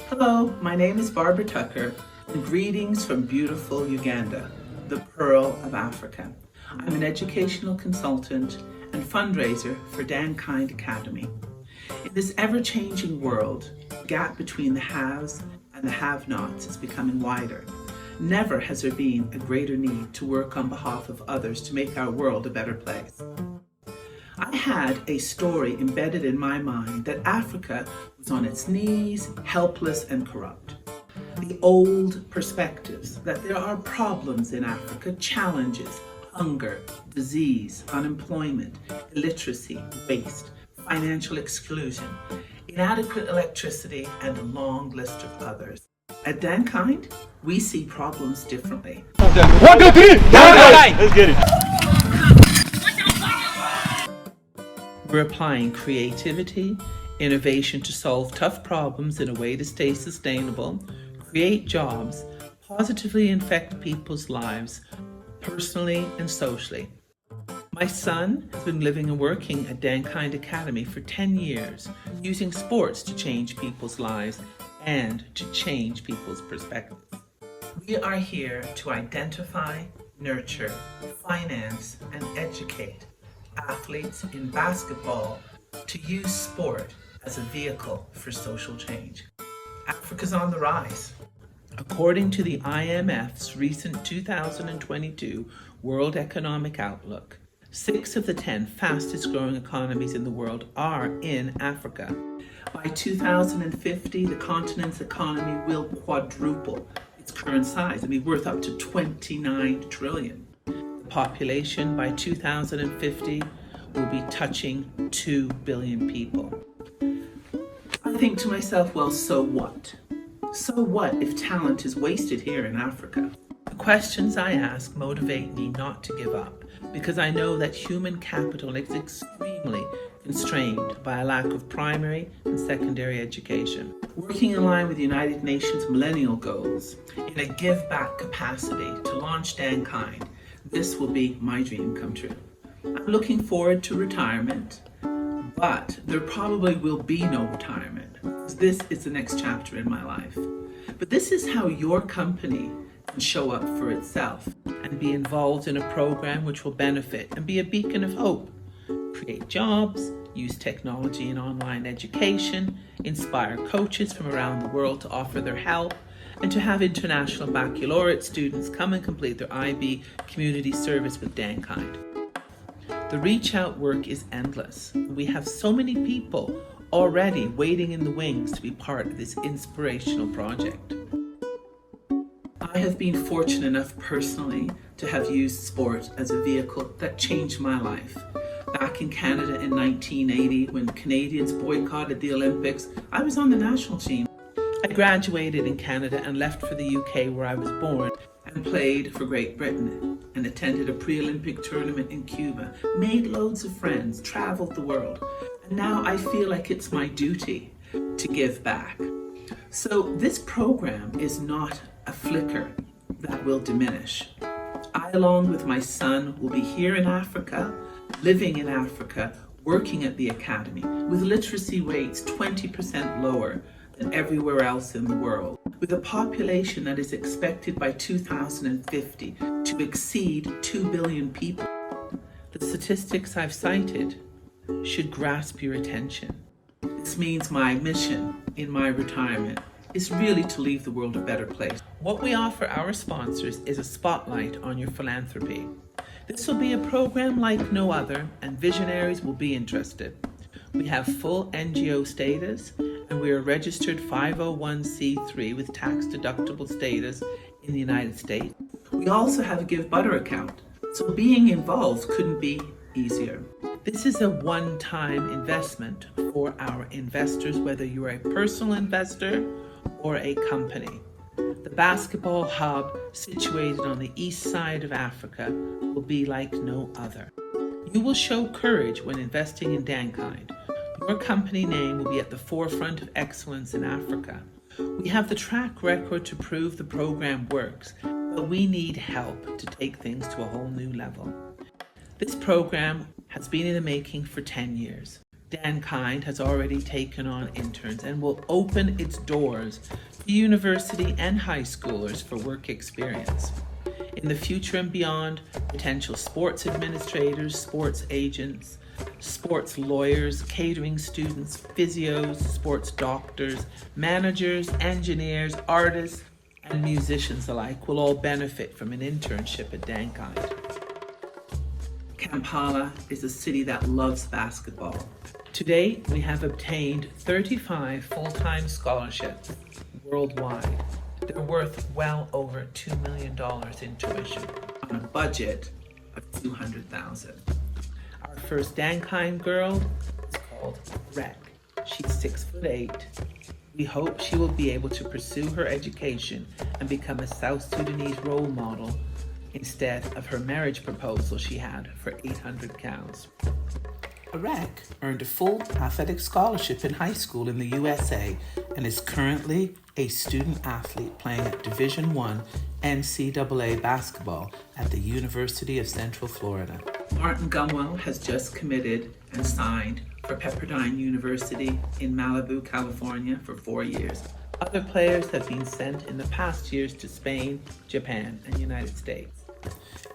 Hello, my name is Barbara Tucker, and greetings from beautiful Uganda, the Pearl of Africa. I'm an educational consultant and fundraiser for Dankind Academy. In this ever-changing world, the gap between the haves and the have-nots is becoming wider. Never has there been a greater need to work on behalf of others to make our world a better place. I had a story embedded in my mind that Africa was on its knees, helpless and corrupt. The old perspectives that there are problems in Africa, challenges, hunger, disease, unemployment, illiteracy, waste, financial exclusion, inadequate electricity, and a long list of others. At Dankind, we see problems differently. 1, 2, 3! Let's get it. We're applying creativity, innovation to solve tough problems in a way to stay sustainable, create jobs, positively affect people's lives, personally and socially. My son has been living and working at Dankind Academy for 10 years, using sports to change people's lives and to change people's perspectives. We are here to identify, nurture, finance, and educate athletes in basketball to use sport as a vehicle for social change. Africa's on the rise. According to the IMF's recent 2022 World Economic Outlook, 6 of the 10 fastest growing economies in the world are in Africa. By 2050, the continent's economy will quadruple its current size and be worth up to 29 trillion. The population by 2050 will be touching 2 billion people. I think to myself, well, so what? So what if talent is wasted here in Africa? The questions I ask motivate me not to give up, because I know that human capital is extremely constrained by a lack of primary and secondary education. Working in line with the United Nations Millennial Goals in a give-back capacity to launch Dankind, this will be my dream come true. I'm looking forward to retirement, but there probably will be no retirement, because this is the next chapter in my life. But this is how your company can show up for itself and be involved in a program which will benefit and be a beacon of hope, create jobs, use technology and online education, inspire coaches from around the world to offer their help, and to have international baccalaureate students come and complete their IB community service with Dankind. The reach out work is endless. We have so many people already waiting in the wings to be part of this inspirational project. I have been fortunate enough personally to have used sport as a vehicle that changed my life. Back in Canada in 1980, when Canadians boycotted the Olympics, I was on the national team. I graduated in Canada and left for the UK where I was born and played for Great Britain and attended a pre-Olympic tournament in Cuba, made loads of friends, traveled the world, and now I feel like it's my duty to give back. So this program is not a flicker that will diminish. I, along with my son, will be here in Africa, living in Africa, working at the Academy, with literacy rates 20% lower than everywhere else in the world, with a population that is expected by 2050 to exceed 2 billion people. The statistics I've cited should grasp your attention. This means my mission in my retirement is really to leave the world a better place. What we offer our sponsors is a spotlight on your philanthropy. This will be a program like no other, and visionaries will be interested. We have full NGO status, and we are registered 501c3 with tax-deductible status in the United States. We also have a Give Butter account, so being involved couldn't be easier. This is a one-time investment for our investors, whether you're a personal investor or a company. The basketball hub situated on the east side of Africa will be like no other. You will show courage when investing in Dankind. Your company name will be at the forefront of excellence in Africa. We have the track record to prove the program works, but we need help to take things to a whole new level. This program has been in the making for 10 years. Dankind has already taken on interns and will open its doors to university and high schoolers for work experience. In the future and beyond, potential sports administrators, sports agents, sports lawyers, catering students, physios, sports doctors, managers, engineers, artists, and musicians alike will all benefit from an internship at Dankind. Kampala is a city that loves basketball. To date, we have obtained 35 full-time scholarships worldwide. They're worth well over $2 million in tuition on a budget of $200,000. Our first Dankind girl is called Rek. She's 6'8". We hope she will be able to pursue her education and become a South Sudanese role model instead of her marriage proposal she had for 800 cows. Rek earned a full athletic scholarship in high school in the USA and is currently a student athlete playing at Division I NCAA basketball at the University of Central Florida. Martin Gumwell has just committed and signed for Pepperdine University in Malibu, California for 4 years. Other players have been sent in the past years to Spain, Japan, and the United States.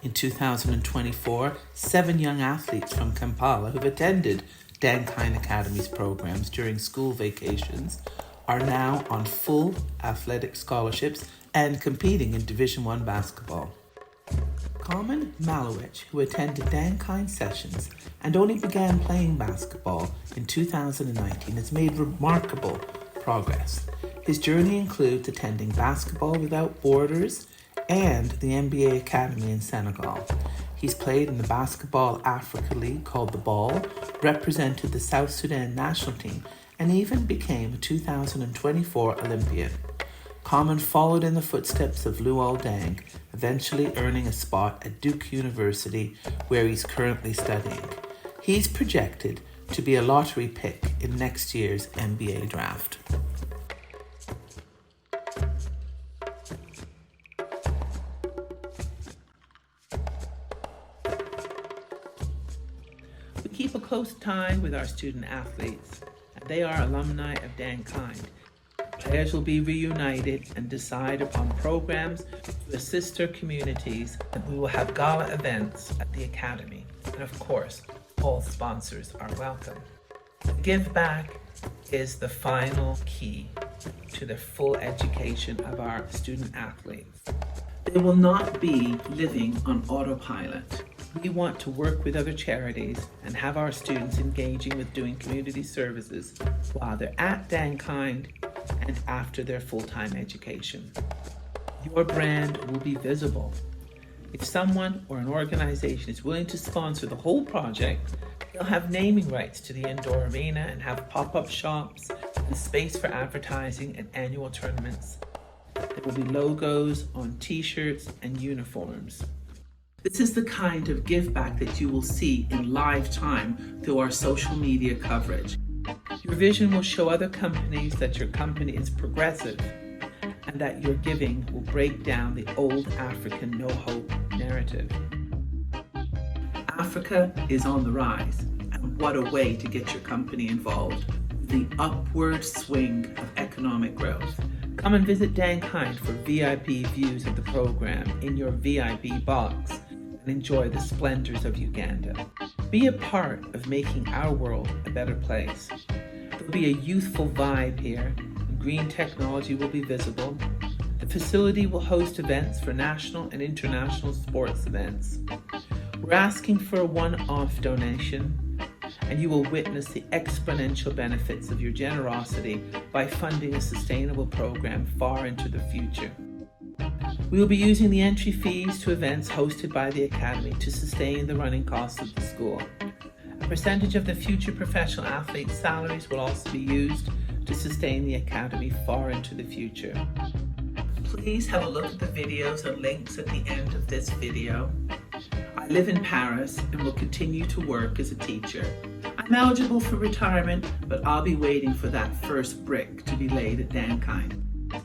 In 2024, 7 young athletes from Kampala who've attended Dankind Academy's programs during school vacations are now on full athletic scholarships and competing in Division I basketball. Carmen Malowich, who attended Dankind sessions and only began playing basketball in 2019, has made remarkable progress. His journey includes attending Basketball Without Borders and the NBA Academy in Senegal. He's played in the Basketball Africa League called The Ball, represented the South Sudan national team, and even became a 2024 Olympian. Carmen followed in the footsteps of Luol Deng, eventually earning a spot at Duke University, where he's currently studying. He's projected to be a lottery pick in next year's NBA draft. We keep a close tie with our student athletes, and they are alumni of Dankind. Players will be reunited and decide upon programs to assist their communities, and we will have gala events at the Academy. And of course, all sponsors are welcome. Give back is the final key to the full education of our student athletes. They will not be living on autopilot. We want to work with other charities and have our students engaging with doing community services while they're at Dankind and after their full-time education. Your brand will be visible. If someone or an organization is willing to sponsor the whole project, they'll have naming rights to the indoor arena and have pop-up shops and space for advertising and annual tournaments. There will be logos on t-shirts and uniforms. This is the kind of give back that you will see in live time through our social media coverage. Your vision will show other companies that your company is progressive and that your giving will break down the old African no-hope narrative. Africa is on the rise, and what a way to get your company involved. The upward swing of economic growth. Come and visit Dankind for VIP views of the program in your VIP box and enjoy the splendors of Uganda. Be a part of making our world a better place. There'll be a youthful vibe here, and green technology will be visible. The facility will host events for national and international sports events. We're asking for a one-off donation, and you will witness the exponential benefits of your generosity by funding a sustainable program far into the future. We will be using the entry fees to events hosted by the Academy to sustain the running costs of the school. A percentage of the future professional athletes' salaries will also be used to sustain the Academy far into the future. Please have a look at the videos and links at the end of this video. I live in Paris and will continue to work as a teacher. I'm eligible for retirement, but I'll be waiting for that first brick to be laid at Dankind.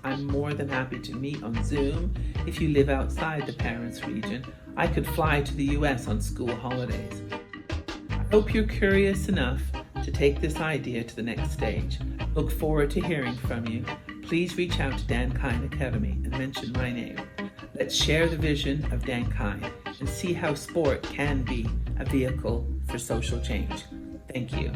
I'm more than happy to meet on Zoom if you live outside the Paris region. I could fly to the US on school holidays. I hope you're curious enough to to take this idea to the next stage. Look forward to hearing from you. Please reach out to Dankind Academy and mention my name. Let's share the vision of Dankind and see how sport can be a vehicle for social change. Thank you.